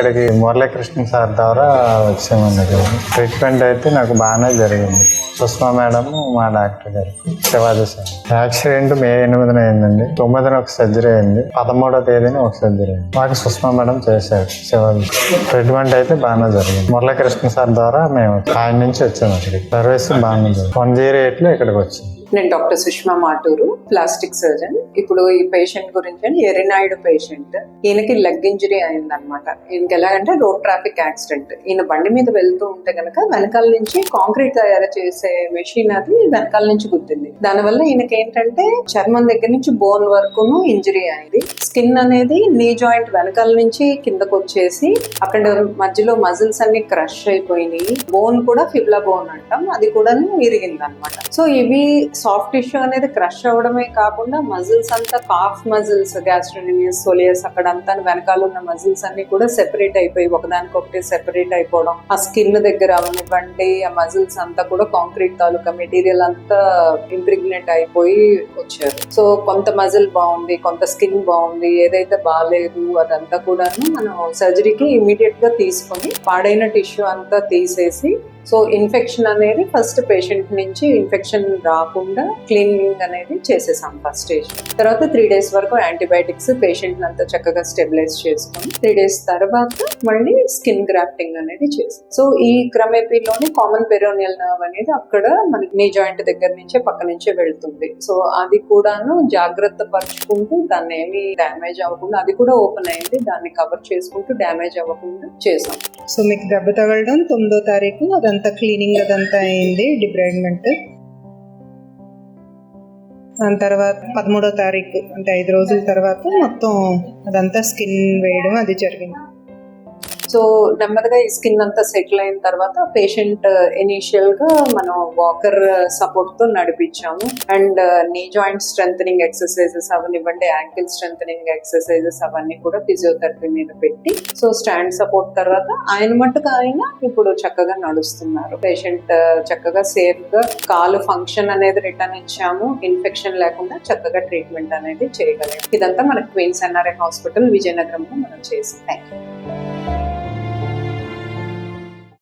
ఇక్కడికి మురళీకృష్ణ సార్ ద్వారా వచ్చామండి. ట్రీట్మెంట్ అయితే నాకు బాగానే జరిగింది. సుష్మా మేడం మా డాక్టర్ గారు శివాజీ సార్. యాక్సిడెంట్ మే 8న అయిందండి. 9న ఒక సర్జరీ అయింది. 13వ తేదీన ఒక సర్జరీ అయింది. మాకు సుష్మా మేడం చేశారు శివాజీ. ట్రీట్మెంట్ అయితే బాగానే జరిగింది. మురళీకృష్ణ సార్ ద్వారా మేము ఆయన నుంచి వచ్చాము. ఇక్కడికి సర్వీస్ బాగానే జరిగింది. 108లో ఇక్కడికి వచ్చాము. నేను doctor Sushma Maturu, plastic surgeon. ఇప్పుడు ఈ పేషెంట్ గురించి ఎరినాయుడు పేషెంట్. ఈయనకి లెగ్ ఇంజరీ అయిందనమాట. ఈయనకి ఎలాగంటే రోడ్ ట్రాఫిక్ యాక్సిడెంట్. ఈయన బండి మీద వెళ్తూ ఉంటే గనక వెనకాల నుంచి కాంక్రీట్ తయారు చేసే మెషిన్ అది వెనకాల నుంచి గుద్దింది. దానివల్ల ఈయనకి ఏంటంటే చర్మం దగ్గర నుంచి బోన్ వరకును ఇంజరీ అయింది. స్కిన్ అనేది నీ జాయింట్ వెనకాల నుంచి కిందకు వచ్చేసి అక్కడ మధ్యలో మజిల్స్ అన్ని క్రష్ అయిపోయినాయి. బోన్ కూడా ఫిబ్లా బోన్ అంటాం, అది కూడా ఇరిగింది అనమాట. సో ఇవి సాఫ్ట్ టిష్యూ అనేది క్రష్ అవ్వడమే కాకుండా మజిల్స్ అంతా కాఫ్ మజిల్స్, గ్యాస్ట్రోనమియస్, సోలియస్ అక్కడ అంతా వెనకాల ఉన్న మజిల్స్ అన్ని కూడా సెపరేట్ అయిపోయి ఒకదానికొకటి సెపరేట్ అయిపోవడం. ఆ స్కిన్ దగ్గర అవనివ్వండి, ఆ మజిల్స్ అంతా కూడా కాంక్రీట్ తాలూకా మెటీరియల్ అంతా ఇంప్రిగ్నేట్ అయిపోయి వచ్చారు. సో కొంత మజిల్ బాగుంది, కొంత స్కిన్ బాగుంది, ఏదైతే బాగాలేదు అదంతా కూడాను మనం సర్జరీకి ఇమీడియట్ గా తీసుకొని పాడైన టిష్యూ అంతా తీసేసి, సో ఇన్ఫెక్షన్ అనేది ఫస్ట్ పేషెంట్ నుంచి ఇన్ఫెక్షన్ రాకుండా క్లీనింగ్ అనేది చేసేసాం ఫస్ట్ స్టేజ్. తర్వాత 3 days వరకు యాంటీబయాటిక్స్ పేషెంట్ అంతా చక్కగా స్టెబిలైజ్ చేసుకొని 3 days తర్వాత మళ్ళీ స్కిన్ గ్రాఫ్టింగ్ అనేది చేసాం. సో ఈ క్రమేపీలోని కామన్ పెరోనియల్ నర్వ్ అనేది అక్కడ మనకి నీ జాయింట్ దగ్గర నుంచే పక్క నుంచే వెళ్తుంది. సో అది కూడాను జాగ్రత్త పరుచుకుంటూ దాన్ని ఏమి డ్యామేజ్ అవ్వకుండా, అది కూడా ఓపెన్ అయింది, దాన్ని కవర్ చేసుకుంటూ డ్యామేజ్ అవ్వకుండా చేసాం. సో మీకు దెబ్బ తగలడం 9వ తారీఖు అదంతా క్లీనింగ్ అదంతా అయింది, డిబ్రైడ్మెంట్. దాని తర్వాత 13వ తారీఖు అంటే 5 రోజుల తర్వాత మొత్తం అదంతా స్కిన్ వేయడం అది జరిగింది. సో నెమ్మదిగా ఈ స్కిన్ అంతా సెటిల్ అయిన తర్వాత పేషెంట్ ఇనీషియల్ గా మనం వాకర్ సపోర్ట్ తో నడిపించాము. And knee joint strengthening exercises అవనివ్వండి, యాంకిల్ స్ట్రెంథనింగ్ ఎక్సర్సైజెస్ అవన్నీ కూడా ఫిజియోథెరపీ మీద పెట్టి, సో స్టాండ్ సపోర్ట్ తర్వాత ఆయన మట్టుకు ఆయన ఇప్పుడు చక్కగా నడుస్తున్నారు. పేషెంట్ చక్కగా సేఫ్ గా కాలు ఫంక్షన్ అనేది రిటర్న్ ఇచ్చాము. ఇన్ఫెక్షన్ లేకుండా చక్కగా ట్రీట్మెంట్ అనేది చేయగలిగాం. ఇదంతా మనకి క్వీన్స్ ఎన్ఆర్ఐ హాస్పిటల్ విజయనగరంలో మనం చేసాం. Thank you.